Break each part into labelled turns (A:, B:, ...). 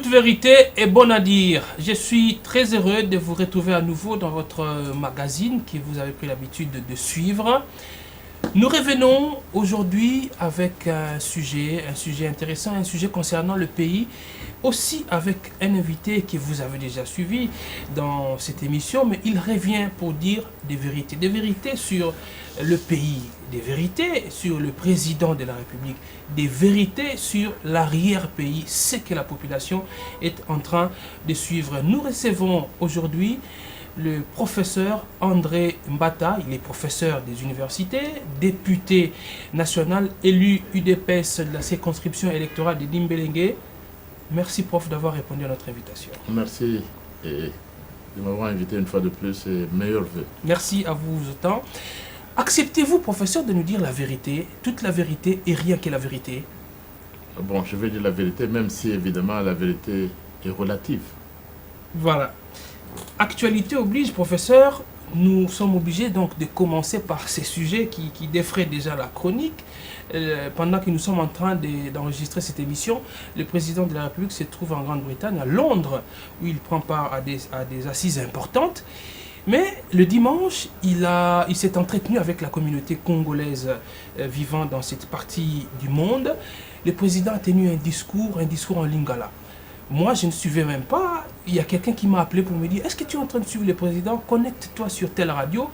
A: vérité est bonne à dire. Je suis très heureux de vous retrouver à nouveau dans votre magazine que vous avez pris l'habitude de suivre. Nous revenons aujourd'hui avec un sujet intéressant, un sujet concernant le pays, aussi avec un invité que vous avez déjà suivi dans cette émission, mais il revient pour dire des vérités sur le pays, des vérités sur le président de la République, des vérités sur l'arrière-pays, ce que la population est en train de suivre. Nous recevons aujourd'hui le professeur André Mbata. Il est professeur des universités, député national, élu UDPS de la circonscription électorale de Dimbélengue. Merci, prof, d'avoir répondu à notre invitation.
B: Merci de m'avoir invité une fois de plus et meilleurs vœux.
A: Merci à vous autant. Acceptez-vous, professeur, de nous dire la vérité, toute la vérité et rien que la vérité?
B: Bon, je vais dire la vérité, même si évidemment la vérité est relative.
A: Voilà. Actualité oblige, professeur, nous sommes obligés donc de commencer par ces sujets qui défraient déjà la chronique. Pendant que nous sommes en train d'enregistrer cette émission, le président de la République se trouve en Grande-Bretagne, à Londres, où il prend part à des assises importantes. Mais le dimanche, il s'est entretenu avec la communauté congolaise vivant dans cette partie du monde. Le président a tenu un discours en lingala. Moi, je ne suivais même pas. Il y a quelqu'un qui m'a appelé pour me dire « Est-ce que tu es en train de suivre le président? Connecte-toi sur telle radio. »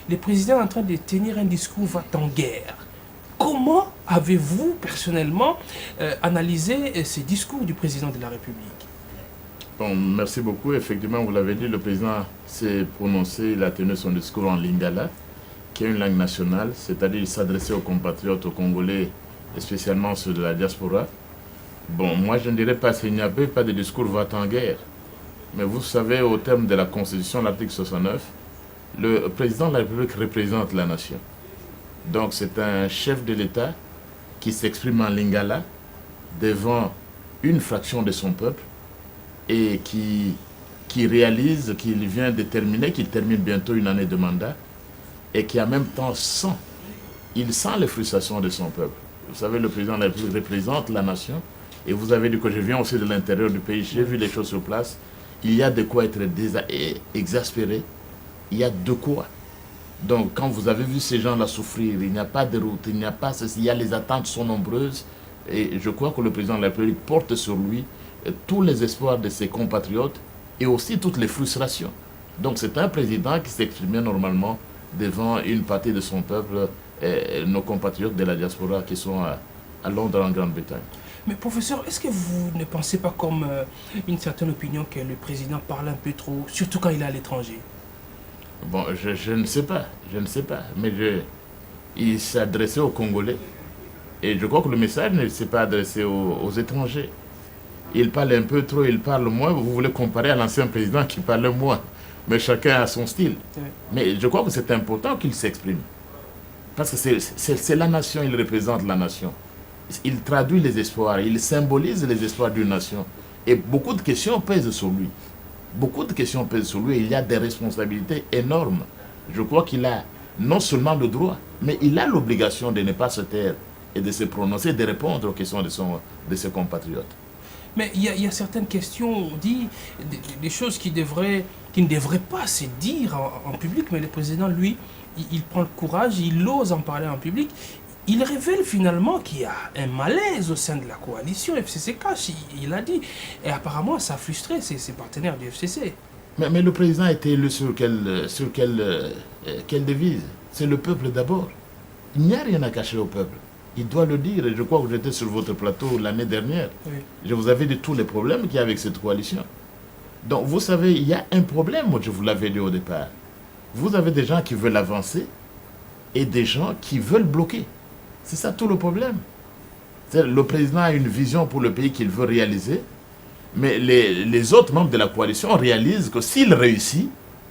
A: Le président est en train de tenir un discours va-t-en-guerre. Comment avez-vous personnellement analysé ce discours du président de la République?
B: Bon, merci beaucoup. Effectivement, vous l'avez dit, le président s'est prononcé, il a tenu son discours en lingala, qui est une langue nationale, c'est-à-dire il s'adressait aux compatriotes, aux Congolais, et spécialement ceux de la diaspora. Bon, moi je ne dirais pas qu'il n'y avait pas de discours va-t-en-guerre. Mais vous savez, au terme de la Constitution, l'article 69, le président de la République représente la nation. Donc c'est un chef de l'État qui s'exprime en lingala devant une fraction de son peuple et qui réalise qu'il vient de terminer, qu'il termine bientôt une année de mandat et qui en même temps sent les frustrations de son peuple. Vous savez, le président de la République représente la nation. Et vous avez dit que je viens aussi de l'intérieur du pays, j'ai vu les choses sur place. Il y a de quoi être exaspéré, il y a de quoi. Donc quand vous avez vu ces gens-là souffrir, il n'y a pas de route, il n'y a pas ceci, les attentes sont nombreuses. Et je crois que le président de la République porte sur lui tous les espoirs de ses compatriotes et aussi toutes les frustrations. Donc c'est un président qui s'exprimait normalement devant une partie de son peuple, nos compatriotes de la diaspora qui sont à Londres en Grande-Bretagne.
A: Mais professeur, est-ce que vous ne pensez pas comme une certaine opinion que le président parle un peu trop, surtout quand il est à l'étranger?
B: Bon, je ne sais pas, mais il s'est adressé aux Congolais et je crois que le message ne s'est pas adressé aux étrangers. Il parle un peu trop, il parle moins, vous voulez comparer à l'ancien président qui parlait moins, mais chacun a son style. Oui. Mais je crois que c'est important qu'il s'exprime, parce que c'est la nation, il représente la nation. Il traduit les espoirs, il symbolise les espoirs d'une nation. Et beaucoup de questions pèsent sur lui. Il y a des responsabilités énormes. Je crois qu'il a non seulement le droit, mais il a l'obligation de ne pas se taire et de se prononcer, de répondre aux questions de ses compatriotes.
A: Mais il y a certaines questions, on dit, des choses qui ne devraient pas se dire en public, mais le président, lui, il prend le courage, il ose en parler en public. Il révèle finalement qu'il y a un malaise au sein de la coalition FCC Cash, il a dit. Et apparemment, ça a frustré ses partenaires du FCC.
B: Mais le président a été élu sur quelle devise? C'est le peuple d'abord. Il n'y a rien à cacher au peuple. Il doit le dire. Et je crois que j'étais sur votre plateau l'année dernière. Oui. Je vous avais dit tous les problèmes qu'il y a avec cette coalition. Donc, vous savez, il y a un problème, je vous l'avais dit au départ. Vous avez des gens qui veulent avancer et des gens qui veulent bloquer. C'est ça tout le problème. Le président a une vision pour le pays qu'il veut réaliser, mais les autres membres de la coalition réalisent que s'il réussit,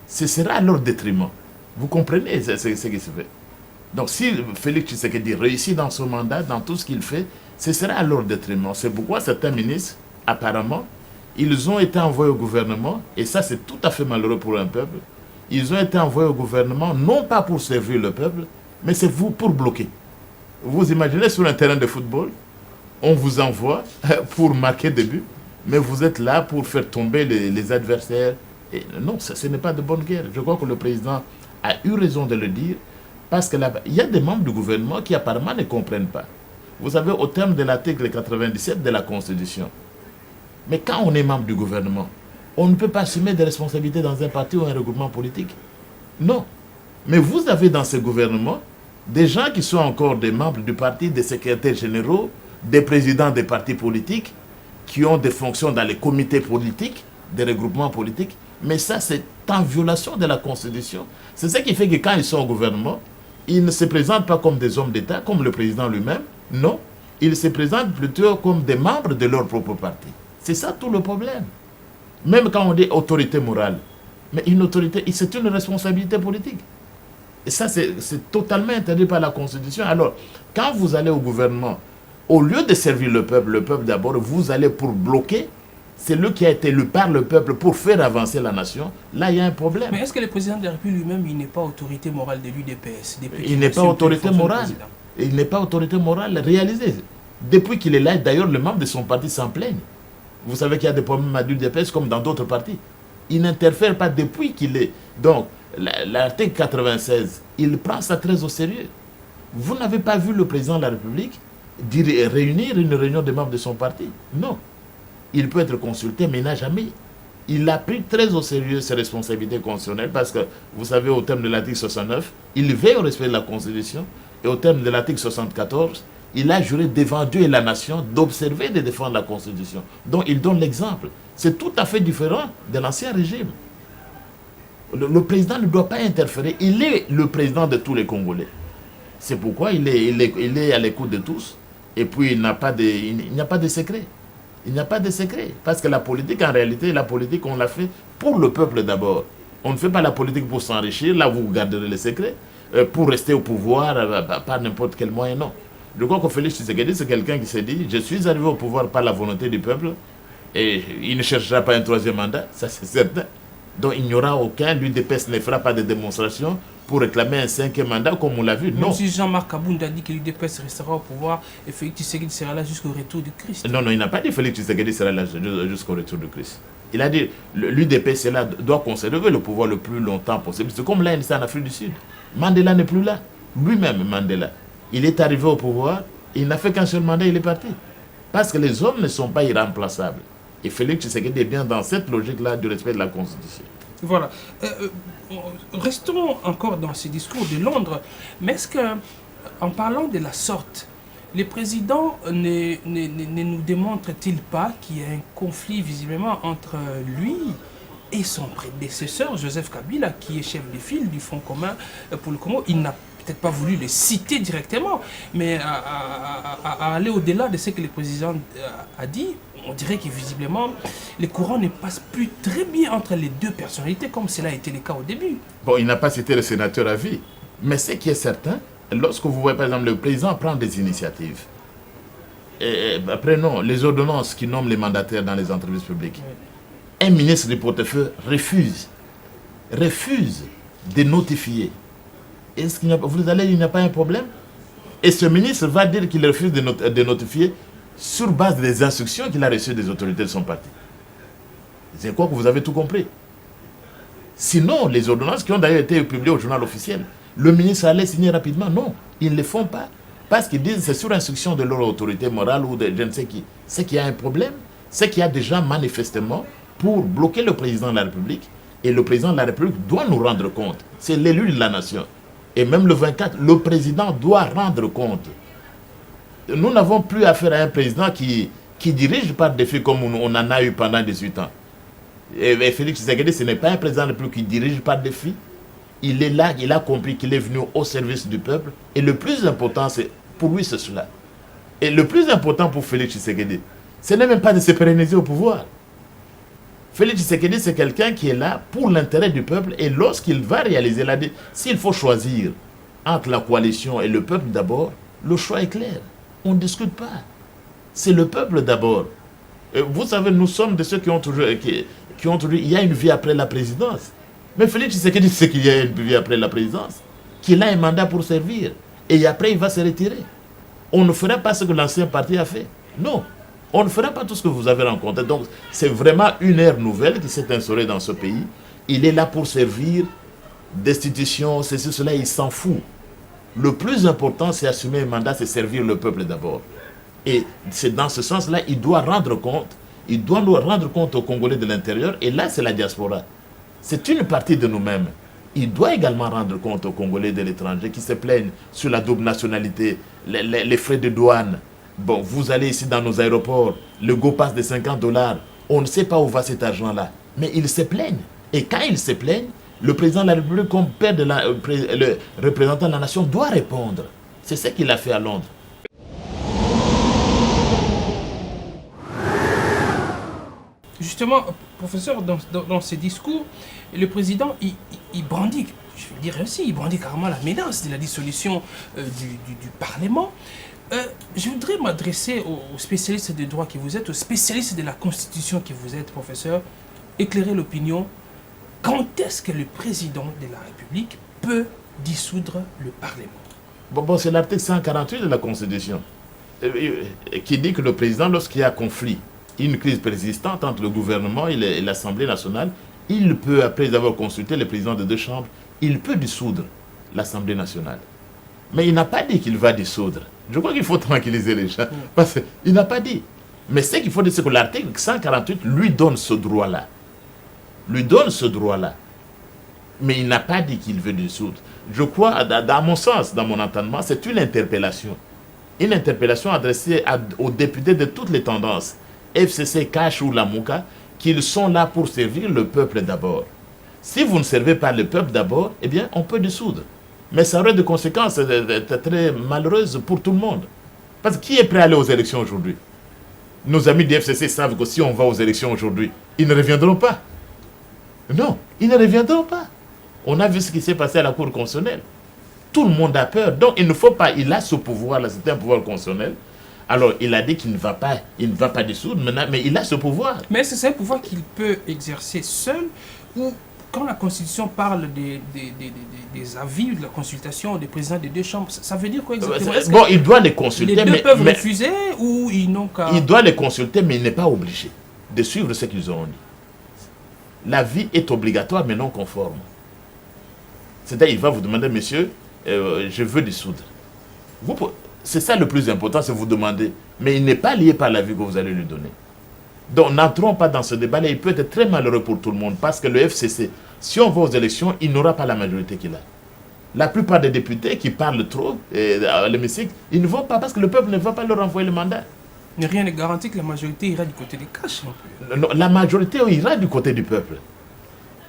B: ce sera à leur détriment. Vous comprenez ce qui se fait. Donc si Félix Tshisekedi réussit dans son mandat, dans tout ce qu'il fait, ce sera à leur détriment. C'est pourquoi certains ministres, apparemment, ils ont été envoyés au gouvernement, et ça c'est tout à fait malheureux pour un peuple. Ils ont été envoyés au gouvernement, non pas pour servir le peuple, mais c'est vous pour bloquer. Vous imaginez sur un terrain de football, on vous envoie pour marquer des buts, Mais vous êtes là pour faire tomber les adversaires. Et non, ce n'est pas de bonne guerre. Je crois que le président a eu raison de le dire, parce qu'il y a des membres du gouvernement qui apparemment ne comprennent pas. Vous savez, au terme de l'article 97 de la Constitution, mais quand on est membre du gouvernement, on ne peut pas assumer des responsabilités dans un parti ou un regroupement politique. Non. Mais vous avez dans ce gouvernement des gens qui sont encore des membres du parti, des secrétaires généraux, des présidents des partis politiques, qui ont des fonctions dans les comités politiques, des regroupements politiques. Mais ça, c'est en violation de la Constitution. C'est ce qui fait que quand ils sont au gouvernement, ils ne se présentent pas comme des hommes d'État, comme le président lui-même. Non, ils se présentent plutôt comme des membres de leur propre parti. C'est ça tout le problème. Même quand on dit autorité morale, mais une autorité, c'est une responsabilité politique. Et ça, c'est totalement interdit par la Constitution. Alors, quand vous allez au gouvernement, au lieu de servir le peuple d'abord, vous allez pour bloquer celui qui a été élu par le peuple pour faire avancer la nation. Là, il y a un problème.
A: Mais est-ce que le président de la République lui-même, il n'est pas autorité morale de l'UDPS?
B: Il n'est pas autorité morale. Il n'est pas autorité morale réalisée. Depuis qu'il est là, d'ailleurs, les membres de son parti s'en plaignent. Vous savez qu'il y a des problèmes à l'UDPS comme dans d'autres partis. Il n'interfère pas depuis qu'il est. Donc, l'article 96, il prend ça très au sérieux. Vous n'avez pas vu le président de la République réunir une réunion des membres de son parti? Non. Il peut être consulté, mais il n'a jamais. Il a pris très au sérieux ses responsabilités constitutionnelles parce que, vous savez, au terme de l'article 69, il veille au respect de la Constitution. Et au terme de l'article 74, il a juré devant Dieu et la nation d'observer et de défendre la Constitution. Donc il donne l'exemple. C'est tout à fait différent de l'ancien régime. Le président ne doit pas interférer. Il est le président de tous les Congolais. C'est pourquoi il est à l'écoute de tous. Et puis il n'y a pas de secret. Il n'y a pas de secret. Parce que la politique, en réalité, la politique, on l'a fait pour le peuple d'abord. On ne fait pas la politique pour s'enrichir. Là, vous garderez les secrets. Pour rester au pouvoir par n'importe quel moyen, non. Je crois que Félix Tshisekedi, c'est quelqu'un qui s'est dit, je suis arrivé au pouvoir par la volonté du peuple et il ne cherchera pas un troisième mandat, ça c'est certain. Donc il n'y aura aucun, l'UDPS ne fera pas de démonstration pour réclamer un cinquième mandat comme on l'a vu, non.
A: Même si Jean-Marc Abounda a dit que l'UDPS restera au pouvoir et Félix Tshisekedi sera là jusqu'au retour du Christ.
B: Non, il n'a pas dit que Félix Tshisekedi sera là jusqu'au retour du Christ. Il a dit l'UDPS doit conserver le pouvoir le plus longtemps possible. C'est comme là, c'est en Afrique du Sud. Mandela n'est plus là. Lui-même, Mandela. Il est arrivé au pouvoir, il n'a fait qu'un seul mandat, il est parti. Parce que les hommes ne sont pas irremplaçables. Et Félix Tshisekedi est bien dans cette logique-là du respect de la Constitution.
A: Voilà. Restons encore dans ce discours de Londres. Mais est-ce qu'en parlant de la sorte, le président ne nous démontre-t-il pas qu'il y a un conflit visiblement entre lui et son prédécesseur, Joseph Kabila, qui est chef de file du Front commun pour le Congo? Il n'a peut-être pas voulu le citer directement, mais à aller au-delà de ce que le président a dit, on dirait que visiblement, les courants ne passent plus très bien entre les deux personnalités, comme cela a été le cas au début.
B: Bon, il n'a pas cité le sénateur à vie, mais ce qui est certain, lorsque vous voyez par exemple le président prendre des initiatives, prenons les ordonnances qui nomment les mandataires dans les entreprises publiques, un ministre du portefeuille refuse de notifier. Est-ce qu'il il n'y a pas un problème? Et ce ministre va dire qu'il refuse de notifier sur base des instructions qu'il a reçues des autorités de son parti. Je crois que vous avez tout compris. Sinon, les ordonnances qui ont d'ailleurs été publiées au journal officiel, le ministre allait signer rapidement. Non, ils ne le font pas. Parce qu'ils disent que c'est sur instruction de leur autorité morale ou de je ne sais qui. C'est qu'il y a un problème, c'est qu'il y a des gens manifestement pour bloquer le président de la République. Et le président de la République doit nous rendre compte. C'est l'élu de la nation. Et même le 24, le président doit rendre compte. Nous n'avons plus affaire à un président qui dirige par défi comme on en a eu pendant 18 ans. Et Félix Tshisekedi, ce n'est pas un président de plus qui dirige par défi. Il est là, il a compris qu'il est venu au service du peuple. Et le plus important, pour lui, c'est cela. Et le plus important pour Félix Tshisekedi, ce n'est même pas de se pérenniser au pouvoir. Félix Tshisekedi, c'est quelqu'un qui est là pour l'intérêt du peuple. Et lorsqu'il va réaliser s'il faut choisir entre la coalition et le peuple d'abord, le choix est clair. On ne discute pas. C'est le peuple d'abord. Vous savez, nous sommes de ceux qui ont toujours il y a une vie après la présidence. Mais Félix Tshisekedi sait qu'il y a une vie après la présidence, qu'il a un mandat pour servir. Et après, il va se retirer. On ne fera pas ce que l'ancien parti a fait. Non. On ne fera pas tout ce que vous avez rencontré. Donc, c'est vraiment une ère nouvelle qui s'est instaurée dans ce pays. Il est là pour servir destitution, ceci, cela, il s'en fout. Le plus important, c'est assumer un mandat, c'est servir le peuple d'abord. Et c'est dans ce sens-là, il doit rendre compte, il doit nous rendre compte aux Congolais de l'intérieur, et là, c'est la diaspora. C'est une partie de nous-mêmes. Il doit également rendre compte aux Congolais de l'étranger qui se plaignent sur la double nationalité, les frais de douane. Bon, vous allez ici dans nos aéroports, le go passe de $50, on ne sait pas où va cet argent-là. Mais ils se plaignent. Et quand ils se plaignent, le président de la République, comme père de le représentant de la nation, doit répondre. C'est ce qu'il a fait à Londres.
A: Justement, professeur, dans ses discours, le président, il brandit, je veux dire aussi, il brandit carrément la menace de la dissolution du Parlement. Je voudrais m'adresser aux spécialistes de droit que vous êtes, aux spécialistes de la Constitution que vous êtes, professeur, éclairer l'opinion. Quand est-ce que le président de la République peut dissoudre le Parlement?
B: Bon, c'est l'article 148 de la Constitution qui dit que le président, lorsqu'il y a conflit, une crise persistante entre le gouvernement et l'Assemblée nationale, il peut, après avoir consulté le président de deux chambres, il peut dissoudre l'Assemblée nationale. Mais il n'a pas dit qu'il va dissoudre. Je crois qu'il faut tranquilliser les gens, parce qu'il n'a pas dit. Mais ce qu'il faut dire, c'est que l'article 148 lui donne ce droit-là. Lui donne ce droit-là. Mais il n'a pas dit qu'il veut dissoudre. Je crois, dans mon sens, dans mon entendement, c'est une interpellation. Une interpellation adressée aux députés de toutes les tendances, FCC, Cash ou Lamouka, qu'ils sont là pour servir le peuple d'abord. Si vous ne servez pas le peuple d'abord, eh bien, on peut dissoudre. Mais ça aurait des conséquences très malheureuses pour tout le monde. Parce que qui est prêt à aller aux élections aujourd'hui? Nos amis du FCC savent que si on va aux élections aujourd'hui, ils ne reviendront pas. Non, ils ne reviendront pas. On a vu ce qui s'est passé à la Cour constitutionnelle. Tout le monde a peur. Donc, il ne faut pas... Il a ce pouvoir-là, c'est un pouvoir constitutionnel. Alors, il a dit qu'il ne va pas dissoudre, mais il a ce pouvoir.
A: Mais est-ce que c'est un pouvoir qu'il peut exercer seul, ou quand la Constitution parle des avis, de la consultation des présidents des deux chambres, ça veut dire quoi exactement?
B: Bon, il doit les consulter.
A: Les deux peuvent refuser, ou ils n'ont qu'à...
B: Il doit les consulter, mais il n'est pas obligé de suivre ce qu'ils ont dit. L'avis est obligatoire, mais non conforme. C'est-à-dire, il va vous demander, monsieur, je veux dissoudre. C'est ça le plus important, c'est vous demander. Mais il n'est pas lié par l'avis que vous allez lui donner. Donc, n'entrons pas dans ce débat-là. Il peut être très malheureux pour tout le monde, parce que le FCC, si on va aux élections, il n'aura pas la majorité qu'il a. La plupart des députés qui parlent trop à l'hémicycle, ils ne vont pas, parce que le peuple ne va pas leur envoyer le mandat.
A: Mais rien ne garantit que la majorité ira du côté des Cash non plus.
B: Non, la majorité ira du côté du peuple.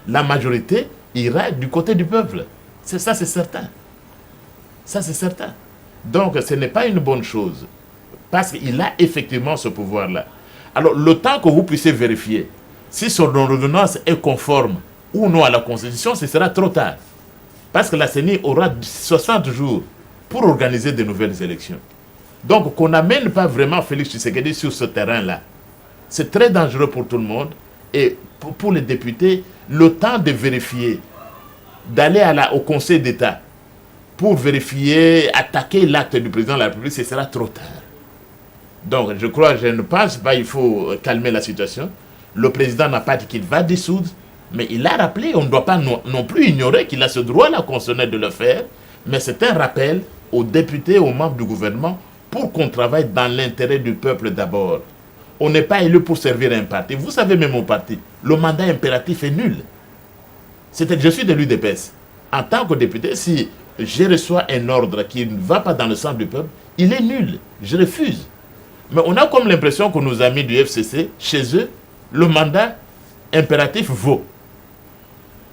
B: La majorité ira du côté du peuple. Ça, c'est certain. Ça, c'est certain. Donc, ce n'est pas une bonne chose. Parce qu'il a effectivement ce pouvoir-là. Alors, le temps que vous puissiez vérifier si son ordonnance est conforme ou non à la Constitution, ce sera trop tard. Parce que la CENI aura 60 jours pour organiser de nouvelles élections. Donc, qu'on n'amène pas vraiment Félix Tshisekedi sur ce terrain-là. C'est très dangereux pour tout le monde. Et pour les députés, le temps de vérifier, d'aller au Conseil d'État pour vérifier, attaquer l'acte du président de la République, ce sera trop tard. Donc, je ne pense pas, il faut calmer la situation. Le président n'a pas dit qu'il va dissoudre, mais il a rappelé, on ne doit pas non plus ignorer qu'il a ce droit-là constitutionnel de le faire, mais c'est un rappel aux députés, aux membres du gouvernement, pour qu'on travaille dans l'intérêt du peuple d'abord. On n'est pas élu pour servir un parti. Vous savez, même au parti, le mandat impératif est nul. Je suis de l'UDPS. En tant que député, si je reçois un ordre qui ne va pas dans le sens du peuple, il est nul. Je refuse. Mais on a comme l'impression que nos amis du FCC, chez eux, le mandat impératif vaut.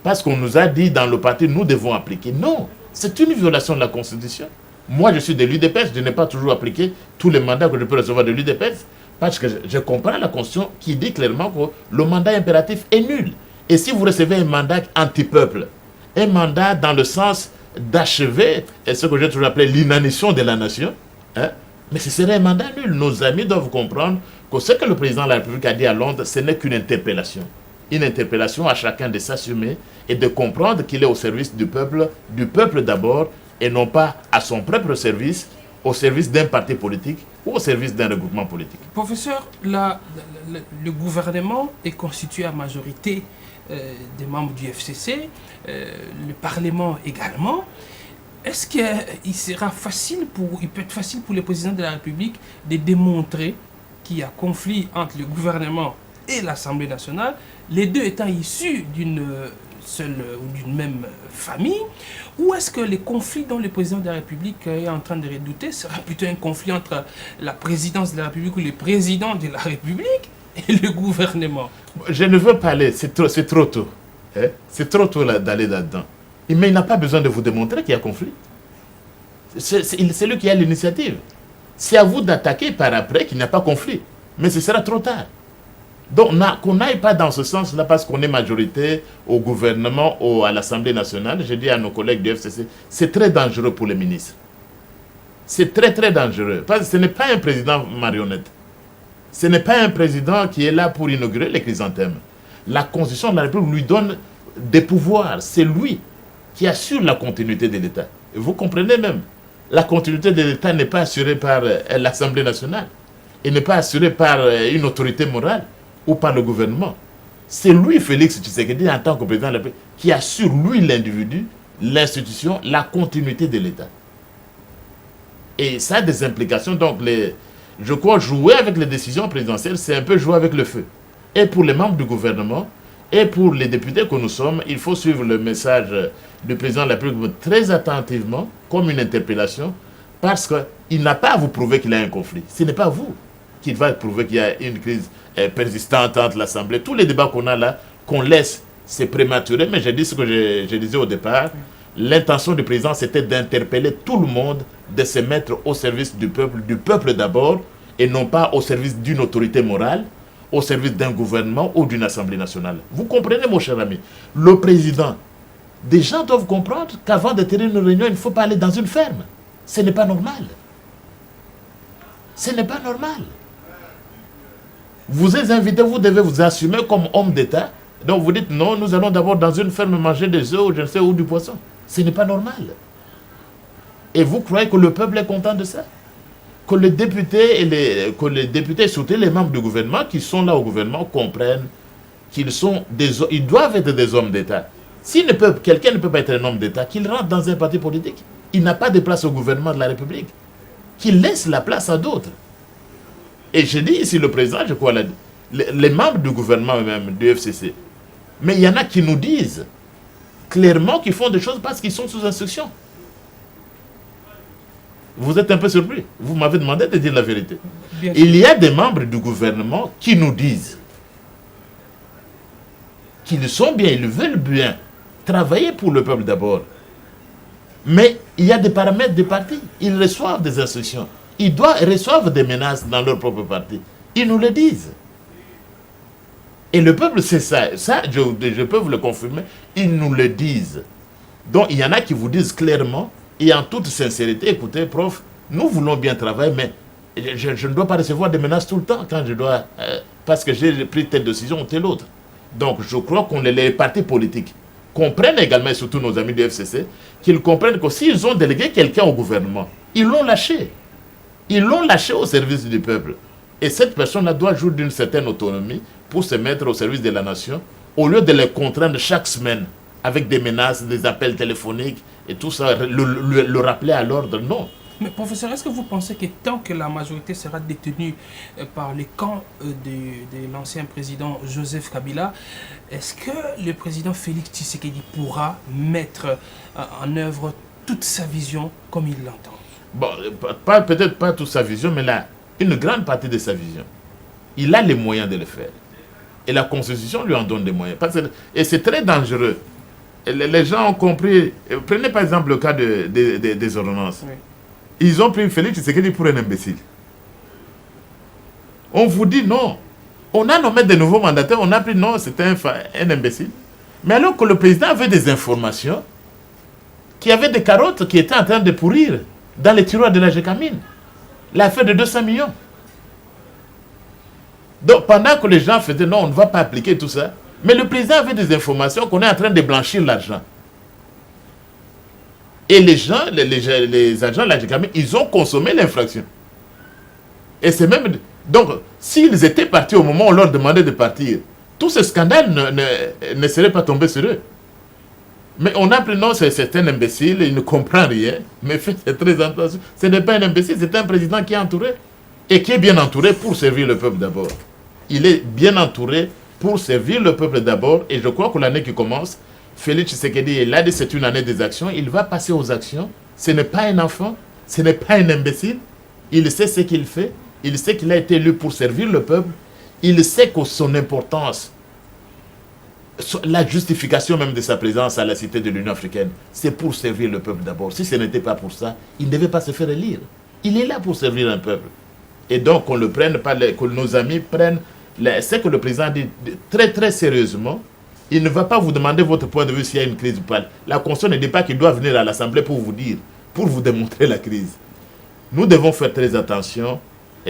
B: Parce qu'on nous a dit dans le parti, nous devons appliquer. Non, c'est une violation de la Constitution. Moi, je suis de l'UDPS, je n'ai pas toujours appliqué tous les mandats que je peux recevoir de l'UDPS, parce que je comprends la Constitution qui dit clairement que le mandat impératif est nul. Et si vous recevez un mandat anti-peuple, un mandat dans le sens d'achever ce que j'ai toujours appelé l'inanition de la nation, hein, mais ce serait un mandat nul. Nos amis doivent comprendre que ce que le président de la République a dit à Londres, ce n'est qu'une interpellation. Une interpellation à chacun de s'assumer et de comprendre qu'il est au service du peuple d'abord, et non pas à son propre service, au service d'un parti politique ou au service d'un regroupement politique.
A: Professeur, le gouvernement est constitué à majorité des membres du FCC, le Parlement également. Est-ce qu'il peut être facile pour le président de la République de démontrer qu'il y a conflit entre le gouvernement et l'Assemblée nationale, les deux étant issus d'une seule ou d'une même famille, ou est-ce que les conflits dont le président de la République est en train de redouter sera plutôt un conflit entre la présidence de la République ou le président de la République et le gouvernement?
B: Je ne veux pas aller, c'est trop tôt. Hein? C'est trop tôt d'aller là-dedans. Mais il n'a pas besoin de vous démontrer qu'il y a conflit. C'est lui qui a l'initiative. C'est à vous d'attaquer par après qu'il n'y a pas conflit. Mais ce sera trop tard. Donc qu'on n'aille pas dans ce sens-là parce qu'on est majorité au gouvernement ou à l'Assemblée nationale, je dis à nos collègues du FCC, c'est très dangereux pour les ministres. C'est très très dangereux. Parce que ce n'est pas un président marionnette. Ce n'est pas un président qui est là pour inaugurer les chrysanthèmes. La Constitution de la République lui donne des pouvoirs. C'est lui qui assure la continuité de l'État. Et vous comprenez même, la continuité de l'État n'est pas assurée par l'Assemblée nationale. Et n'est pas assurée par une autorité morale ou par le gouvernement. C'est lui, Félix Tshisekedi, en tant que président de la République, qui assure, lui, l'individu, l'institution, la continuité de l'État. Et ça a des implications. Donc, je crois, jouer avec les décisions présidentielles, c'est un peu jouer avec le feu. Et pour les membres du gouvernement, et pour les députés que nous sommes, il faut suivre le message du président de la République très attentivement, comme une interpellation, parce qu'il n'a pas à vous prouver qu'il y a un conflit. Ce n'est pas vous qui va prouver qu'il y a une crise persistante entre l'Assemblée. Tous les débats qu'on a là, qu'on laisse, c'est prématuré, mais j'ai dit ce que je disais au départ. L'intention du président, c'était d'interpeller tout le monde, de se mettre au service du peuple d'abord, et non pas au service d'une autorité morale, au service d'un gouvernement ou d'une Assemblée nationale. Vous comprenez, mon cher ami? Le président, des gens doivent comprendre qu'avant de tenir une réunion, il ne faut pas aller dans une ferme. Ce n'est pas normal. Ce n'est pas normal. Vous êtes invité, vous devez vous assumer comme homme d'État. Donc vous dites, non, nous allons d'abord dans une ferme manger des œufs ou je ne sais où du poisson. Ce n'est pas normal. Et vous croyez que le peuple est content de ça? Que les députés, surtout les membres du gouvernement qui sont là au gouvernement, comprennent ils doivent être des hommes d'État. Si quelqu'un ne peut pas être un homme d'État, qu'il rentre dans un parti politique. Il n'a pas de place au gouvernement de la République. Qu'il laisse la place à d'autres. Et je dis ici, le président, je crois, les membres du gouvernement même, du FCC, mais il y en a qui nous disent clairement qu'ils font des choses parce qu'ils sont sous instruction. Vous êtes un peu surpris. Vous m'avez demandé de dire la vérité. Il y a des membres du gouvernement qui nous disent qu'ils sont bien, ils veulent bien travailler pour le peuple d'abord. Mais il y a des paramètres des partis. Ils reçoivent des instructions. Ils reçoivent des menaces dans leur propre parti. Ils nous le disent. Et le peuple, c'est ça. Ça, je peux vous le confirmer. Ils nous le disent. Donc, il y en a qui vous disent clairement et en toute sincérité, écoutez, prof, nous voulons bien travailler, mais je ne dois pas recevoir des menaces tout le temps quand je dois... parce que j'ai pris telle décision ou telle autre. Donc, je crois qu'on les partis politiques comprennent également, et surtout nos amis du FCC, qu'ils comprennent que s'ils ont délégué quelqu'un au gouvernement, ils l'ont lâché. Ils l'ont lâché au service du peuple. Et cette personne-là doit jouir d'une certaine autonomie pour se mettre au service de la nation, au lieu de les contraindre chaque semaine avec des menaces, des appels téléphoniques et tout ça, le rappeler à l'ordre. Non.
A: Mais professeur, est-ce que vous pensez que tant que la majorité sera détenue par les camps de l'ancien président Joseph Kabila, est-ce que le président Félix Tshisekedi pourra mettre en œuvre toute sa vision comme il l'entend?
B: Bon, peut-être pas toute sa vision, mais là, une grande partie de sa vision. Il a les moyens de le faire. Et la Constitution lui en donne des moyens. Et c'est très dangereux. Les gens ont compris. Prenez par exemple le cas des ordonnances. Oui. Ils ont pris Félix Tshisekedi pour un imbécile. On vous dit non. On a nommé de nouveaux mandataires, on a pris non, c'était un imbécile. Mais alors que le président avait des informations, qu'il y avait des carottes qui étaient en train de pourrir dans les tiroirs de la Gécamine. L'affaire de 200 millions. Donc pendant que les gens faisaient non, on ne va pas appliquer tout ça, mais le président avait des informations qu'on est en train de blanchir l'argent. Et les gens, les agents de la Gécamine, ils ont consommé l'infraction. Et c'est même... Donc, s'ils étaient partis au moment où on leur demandait de partir, tout ce scandale ne serait pas tombé sur eux. Mais on a pris, non, c'est un imbécile, il ne comprend rien. Mais faites très attention. Ce n'est pas un imbécile, c'est un président qui est entouré. Et qui est bien entouré pour servir le peuple d'abord. Il est bien entouré pour servir le peuple d'abord. Et je crois que l'année qui commence, Félix Tshisekedi est là, c'est une année des actions. Il va passer aux actions. Ce n'est pas un enfant, ce n'est pas un imbécile. Il sait ce qu'il fait. Il sait qu'il a été élu pour servir le peuple. Il sait que son importance, la justification même de sa présence à la cité de l'Union africaine, c'est pour servir le peuple d'abord. Si ce n'était pas pour ça, il ne devait pas se faire élire. Il est là pour servir un peuple. Et donc, qu'on le prenne, que nos amis prennent, c'est que le président dit très très sérieusement, il ne va pas vous demander votre point de vue s'il y a une crise ou pas. La Constitution ne dit pas qu'il doit venir à l'Assemblée pour vous dire, pour vous démontrer la crise. Nous devons faire très attention.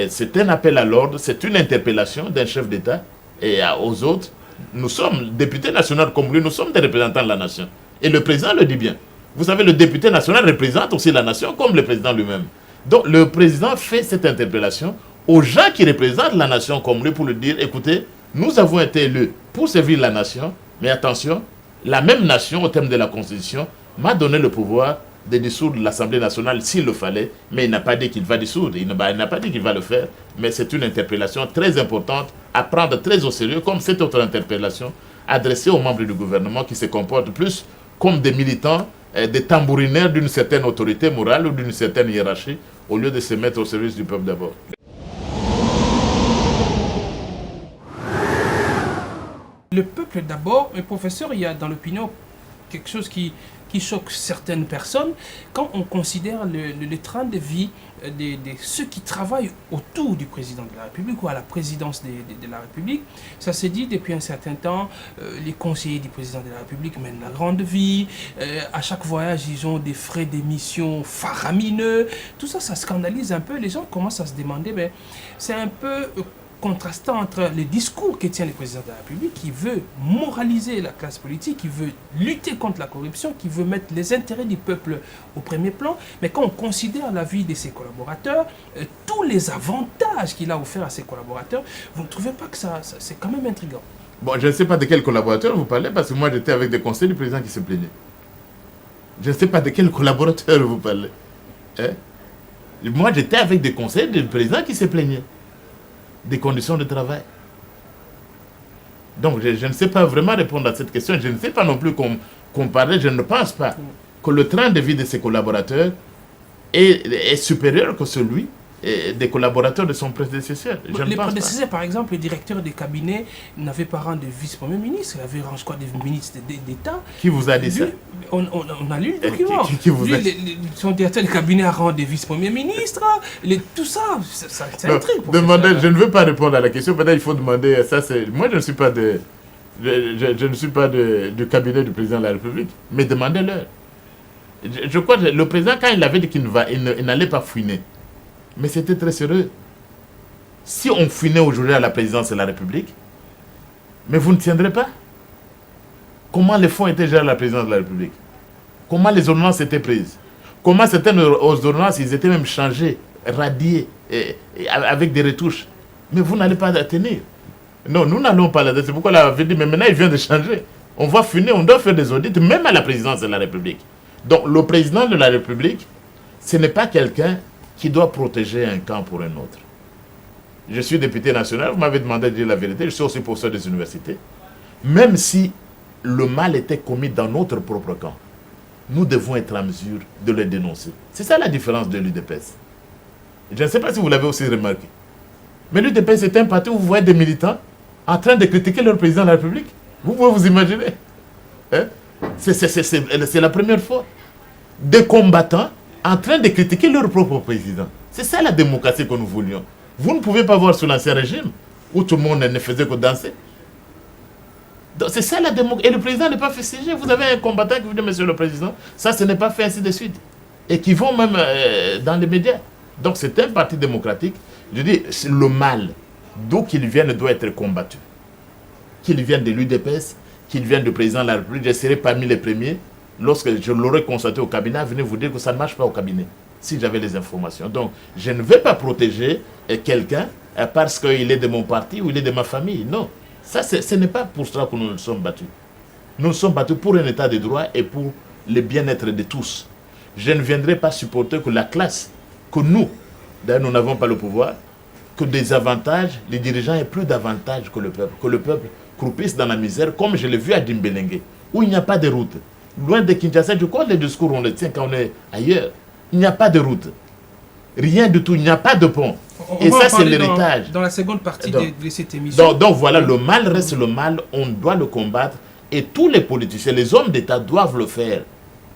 B: C'est un appel à l'ordre, c'est une interpellation d'un chef d'État et aux autres. Nous sommes députés nationaux comme lui, nous sommes des représentants de la nation. Et le président le dit bien. Vous savez, le député national représente aussi la nation comme le président lui-même. Donc le président fait cette interpellation aux gens qui représentent la nation comme lui pour lui dire, écoutez, nous avons été élus pour servir la nation, mais attention, la même nation au terme de la Constitution m'a donné le pouvoir de dissoudre l'Assemblée nationale s'il le fallait, mais il n'a pas dit qu'il va dissoudre, il n'a pas dit qu'il va le faire, mais c'est une interpellation très importante à prendre très au sérieux, comme cette autre interpellation adressée aux membres du gouvernement qui se comportent plus comme des militants, des tambourinaires d'une certaine autorité morale ou d'une certaine hiérarchie, au lieu de se mettre au service du peuple d'abord.
A: Le peuple d'abord, mais professeur, il y a dans l'opinion quelque chose qui choque certaines personnes quand on considère le train de vie de ceux qui travaillent autour du président de la République ou à la présidence de la République. Ça s'est dit depuis un certain temps, les conseillers du président de la République mènent la grande vie, à chaque voyage ils ont des frais d'émission faramineux, tout ça, ça scandalise un peu, les gens commencent à se demander, mais c'est un peu contrastant entre les discours que tient le président de la République, qui veut moraliser la classe politique, qui veut lutter contre la corruption, qui veut mettre les intérêts du peuple au premier plan, mais quand on considère la vie de ses collaborateurs, tous les avantages qu'il a offerts à ses collaborateurs, vous ne trouvez pas que ça c'est quand même intriguant?
B: Bon, je ne sais pas de quel collaborateur vous parlez, parce que moi j'étais avec des conseillers du président qui se plaignaient. Je ne sais pas de quel collaborateur vous parlez. Hein? Moi j'étais avec des conseillers du président qui se plaignaient des conditions de travail. Donc je ne sais pas vraiment répondre à cette question. Je ne sais pas non plus comparer. Je ne pense pas que le train de vie de ses collaborateurs est supérieur que celui des collaborateurs de son prédécesseur.
A: Les prédécesseurs, par exemple, le directeur des cabinets n'avait pas rang de vice-premier ministre, il avait rang, je crois, de ministre d'État.
B: Qui vous a dit ça?
A: On a lu le document. Son directeur de cabinet a rang de vice-premier ministre, tout ça, c'est intrigue.
B: Je ne veux pas répondre à la question, peut-être il faut demander, ça c'est... Moi je ne suis pas je ne suis pas du cabinet du président de la République, mais demandez-leur. Je crois que le président, quand il avait dit qu'il n'allait pas fouiner, mais c'était très sérieux. Si on finait aujourd'hui à la présidence de la République, mais vous ne tiendrez pas. Comment les fonds étaient gérés à la présidence de la République? Comment les ordonnances étaient prises? Comment certaines ordonnances, ils étaient même changées, radiées, avec des retouches? Mais vous n'allez pas la tenir. Non, nous n'allons pas la tenir. C'est pourquoi la avait dit, mais maintenant il vient de changer. On va finir, on doit faire des audits, même à la présidence de la République. Donc le président de la République, ce n'est pas quelqu'un qui doit protéger un camp pour un autre. Je suis député national, vous m'avez demandé de dire la vérité, je suis aussi professeur des universités. Même si le mal était commis dans notre propre camp, nous devons être en mesure de le dénoncer. C'est ça la différence de l'UDPS. Je ne sais pas si vous l'avez aussi remarqué. Mais l'UDPS est un parti où vous voyez des militants en train de critiquer leur président de la République. Vous pouvez vous imaginer. Hein? C'est la première fois. Des combattants en train de critiquer leur propre président. C'est ça la démocratie que nous voulions. Vous ne pouvez pas voir sous l'Ancien Régime, où tout le monde ne faisait que danser. C'est ça la démocratie. Et le président n'est pas fait siéger. Vous avez un combattant qui vous dit, monsieur le président, ça, ce n'est pas fait, ainsi de suite. Et qui vont même dans les médias. Donc c'est un parti démocratique. Je dis, le mal, d'où qu'il vienne, doit être combattu. Qu'il vienne de l'UDPS, qu'il vienne du président de la République, je serai parmi les premiers. Lorsque je l'aurai constaté au cabinet, venez vous dire que ça ne marche pas au cabinet. si j'avais les informations. Donc, je ne vais pas protéger quelqu'un parce qu'il est de mon parti ou il est de ma famille. Non, ça, ce n'est pas pour cela que nous nous sommes battus. Nous nous sommes battus pour un état de droit et pour le bien-être de tous. Je ne viendrai pas supporter que la classe, que nous, d'ailleurs nous n'avons pas le pouvoir, que des avantages, les dirigeants aient plus d'avantages que le peuple croupisse dans la misère, comme je l'ai vu à Dimbélengue, où il n'y a pas de route. Loin de Kinshasa, je crois que les discours, on les tient quand on est ailleurs. Il n'y a pas de route. Rien du tout, il n'y a pas de pont. Et ça, c'est l'héritage.
A: Dans la seconde partie de cette émission.
B: Donc voilà, le mal reste le mal, on doit le combattre. Et tous les politiciens, les hommes d'État doivent le faire.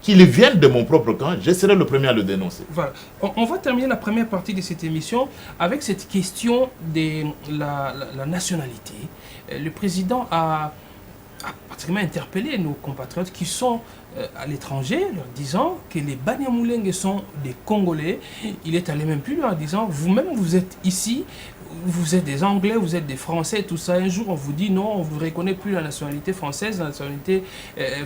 B: Qu'ils viennent de mon propre camp, je serai le premier à le dénoncer.
A: Voilà. On va terminer la première partie de cette émission avec cette question de la nationalité. Le président a pratiquement interpellé nos compatriotes qui sont à l'étranger, leur disant que les Banyamulenge sont des Congolais. Il est allé même plus loin en disant, vous-même vous êtes ici, vous êtes des Anglais, vous êtes des Français, tout ça. Un jour, on vous dit non, on ne vous reconnaît plus la nationalité française, la nationalité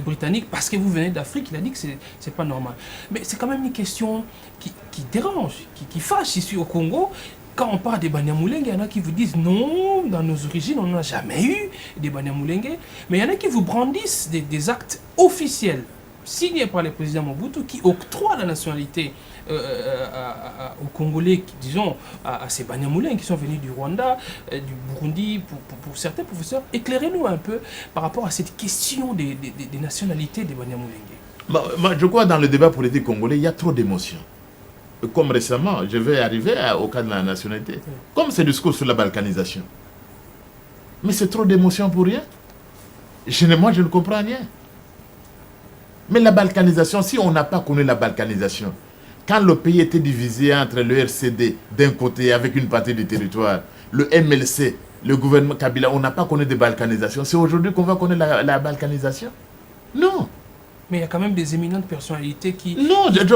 A: britannique, parce que vous venez d'Afrique. Il a dit que ce n'est pas normal. Mais c'est quand même une question qui dérange, qui fâche ici au Congo. Quand on parle des Banyamulenge, il y en a qui vous disent non, dans nos origines, on n'a jamais eu des Banyamulenge. Mais il y en a qui vous brandissent des actes officiels signés par le président Mobutu qui octroient la nationalité aux Congolais, disons, à ces Banyamulenge qui sont venus du Rwanda, du Burundi, pour certains professeurs. Éclairez-nous un peu par rapport à cette question des nationalités des Banyamulenge.
B: Moi, je crois que dans le débat politique congolais, il y a trop d'émotions. Comme récemment, je vais arriver au cas de la nationalité. Comme ce discours sur la balkanisation. Mais c'est trop d'émotions pour rien. Moi, je ne comprends rien. Mais la balkanisation, si on n'a pas connu la balkanisation, quand le pays était divisé entre le RCD d'un côté avec une partie du territoire, le MLC, le gouvernement Kabila, on n'a pas connu de balkanisation. C'est aujourd'hui qu'on va connaître la balkanisation? Non.
A: Mais il y a quand même des éminentes personnalités qui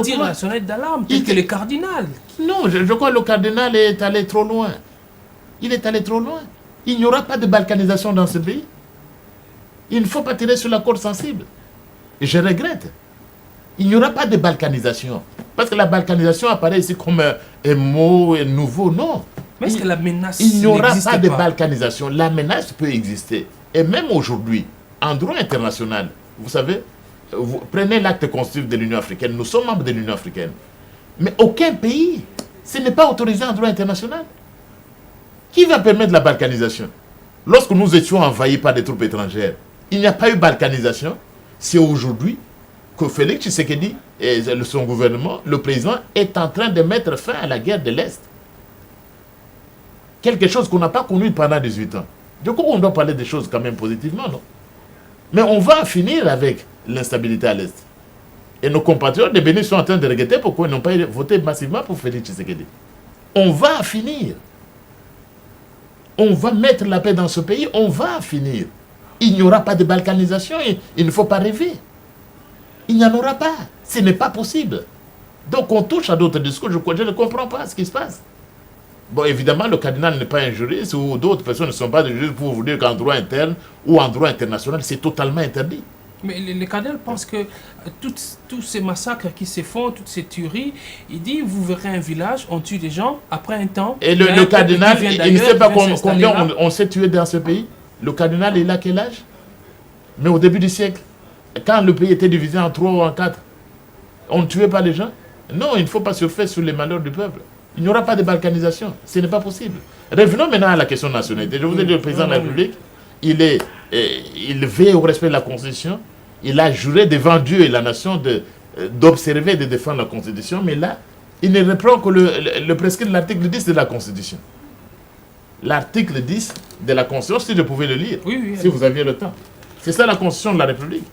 B: tirent
A: la sonnette d'alarme, tel que le cardinal.
B: Non, je crois que le cardinal est allé trop loin. Il est allé trop loin. Il n'y aura pas de balkanisation dans ce pays. Il ne faut pas tirer sur la corde sensible. Et je regrette. Il n'y aura pas de balkanisation. Parce que la balkanisation apparaît ici comme un mot nouveau. Non.
A: Mais est-ce que la menace
B: il n'y aura pas de balkanisation. La menace peut exister. Et même aujourd'hui, en droit international, vous savez, vous prenez l'acte constitutif de l'Union africaine, nous sommes membres de l'Union africaine. Mais aucun pays, ce n'est pas autorisé en droit international. Qui va permettre la balkanisation? Lorsque nous étions envahis par des troupes étrangères, il n'y a pas eu balkanisation. C'est aujourd'hui que Félix Tshisekedi et son gouvernement, le président, est en train de mettre fin à la guerre de l'Est. Quelque chose qu'on n'a pas connu pendant 18 ans. Du coup, on doit parler des choses quand même positivement, non? Mais on va finir avec l'instabilité à l'Est. Et nos compatriotes de Bénin sont en train de regretter pourquoi ils n'ont pas voté massivement pour Félix Tshisekedi. On va finir. On va mettre la paix dans ce pays, on va finir. Il n'y aura pas de balkanisation, il ne faut pas rêver. Il n'y en aura pas. Ce n'est pas possible. Donc on touche à d'autres discours, je ne comprends pas ce qui se passe. Bon, évidemment, le cardinal n'est pas un juriste ou d'autres personnes ne sont pas des juristes pour vous dire qu'en droit interne ou en droit international, c'est totalement interdit.
A: Mais le cardinal pense que tous ces massacres qui se font, toutes ces tueries, il dit, vous verrez un village, on tue des gens, après un temps...
B: Et le cardinal, il ne sait pas combien on s'est tué dans ce pays. Le cardinal, il a quel âge? Mais au début du siècle, quand le pays était divisé en 3 ou en 4, on ne tuait pas les gens? Non, il ne faut pas se faire sur les malheurs du peuple. Il n'y aura pas de balkanisation. Ce n'est pas possible. Revenons maintenant à la question de nationalité. Je vous ai dit, le président de la République, il veille au respect de la Constitution. Il a juré devant Dieu et la nation d'observer et de défendre la Constitution. Mais là, il ne reprend que le prescrit de l'article 10 de la Constitution. L'article 10 de la Constitution, si je pouvais le lire, si vous aviez le temps. C'est ça la Constitution de la République.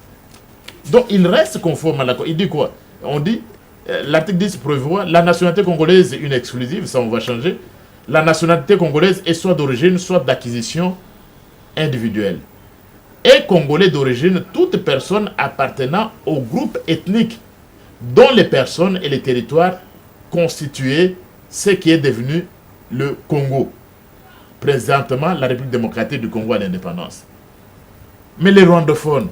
B: Donc il reste conforme à la Constitution. Il dit quoi? On dit, l'article 10 prévoit la nationalité congolaise est une exclusive, ça on va changer. La nationalité congolaise est soit d'origine, soit d'acquisition individuelle. Et congolais d'origine, toute personne appartenant au groupe ethnique dont les personnes et les territoires constituaient ce qui est devenu le Congo. Présentement, la République démocratique du Congo à l'indépendance. Mais les rwandophones,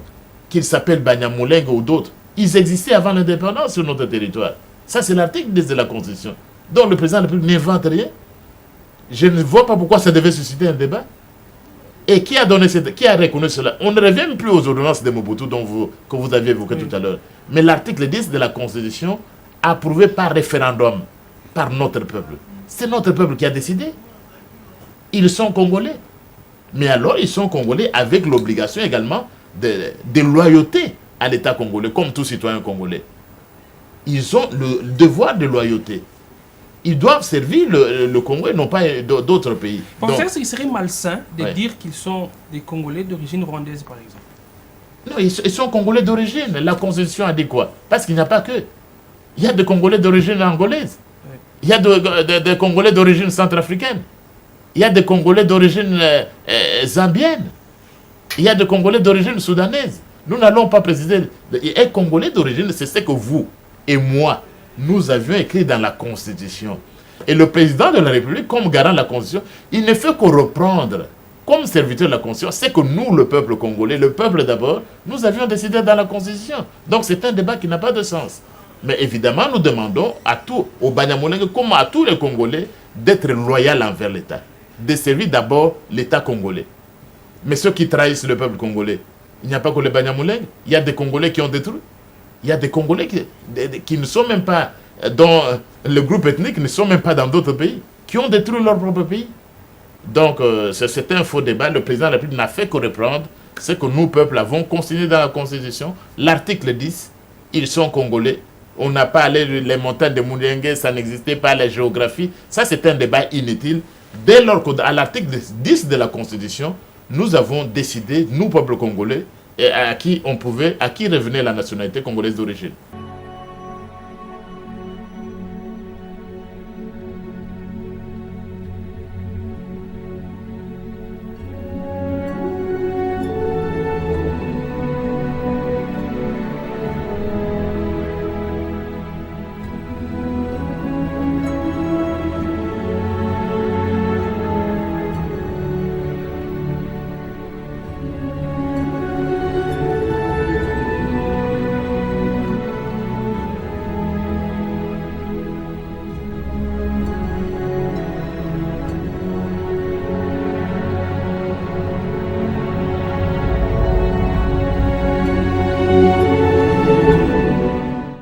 B: qu'ils s'appellent Banyamulenge ou d'autres, ils existaient avant l'indépendance sur notre territoire. Ça, c'est l'article 10 de la Constitution. Donc le président de la République n'invente rien. Je ne vois pas pourquoi ça devait susciter un débat. Et qui a reconnu cela? On ne revient plus aux ordonnances de Mobutu que vous aviez évoquées tout à l'heure. Mais l'article 10 de la Constitution, approuvé par référendum, par notre peuple. C'est notre peuple qui a décidé. Ils sont congolais. Mais alors, ils sont congolais avec l'obligation également de loyauté à l'État congolais, comme tout citoyen congolais. Ils ont le devoir de loyauté. Ils doivent servir le Congo et non pas d'autres pays.
A: Pensez-vous qu'il serait malsain de
B: Ouais.
A: dire qu'ils sont des Congolais d'origine rwandaise, par exemple?
B: Non, ils sont congolais d'origine. La Constitution a dit quoi? Parce qu'il n'y a pas que. Il y a des Congolais d'origine angolaise.
A: Ouais.
B: Il y a des Congolais d'origine centrafricaine. Il y a des Congolais d'origine zambienne. Il y a des Congolais d'origine soudanaise. Nous n'allons pas préciser. Un Congolais d'origine, c'est ce que vous et moi, nous avions écrit dans la Constitution. Et le président de la République, comme garant de la Constitution, il ne fait que reprendre, comme serviteur de la Constitution, c'est que nous, le peuple congolais, le peuple d'abord, nous avions décidé dans la Constitution. Donc c'est un débat qui n'a pas de sens. Mais évidemment, nous demandons aux Banyamulenge, comme à tous les Congolais, d'être loyaux envers l'État, de servir d'abord l'État congolais. Mais ceux qui trahissent le peuple congolais, il n'y a pas que les Banyamulenge, il y a des Congolais qui ont détruit. Il y a des Congolais qui ne sont même pas dans le groupe ethnique, ne sont même pas dans d'autres pays, qui ont détruit leur propre pays. Donc, c'est un faux débat. Le président de la République n'a fait que reprendre ce que nous, peuple, avons consigné dans la Constitution. L'article 10, ils sont Congolais. On n'a pas allé les montagnes de Mulenge, ça n'existait pas, la géographie. Ça, c'est un débat inutile. Dès lors qu'à l'article 10 de la Constitution, nous avons décidé, nous, peuple congolais, à qui revenait la nationalité congolaise d'origine.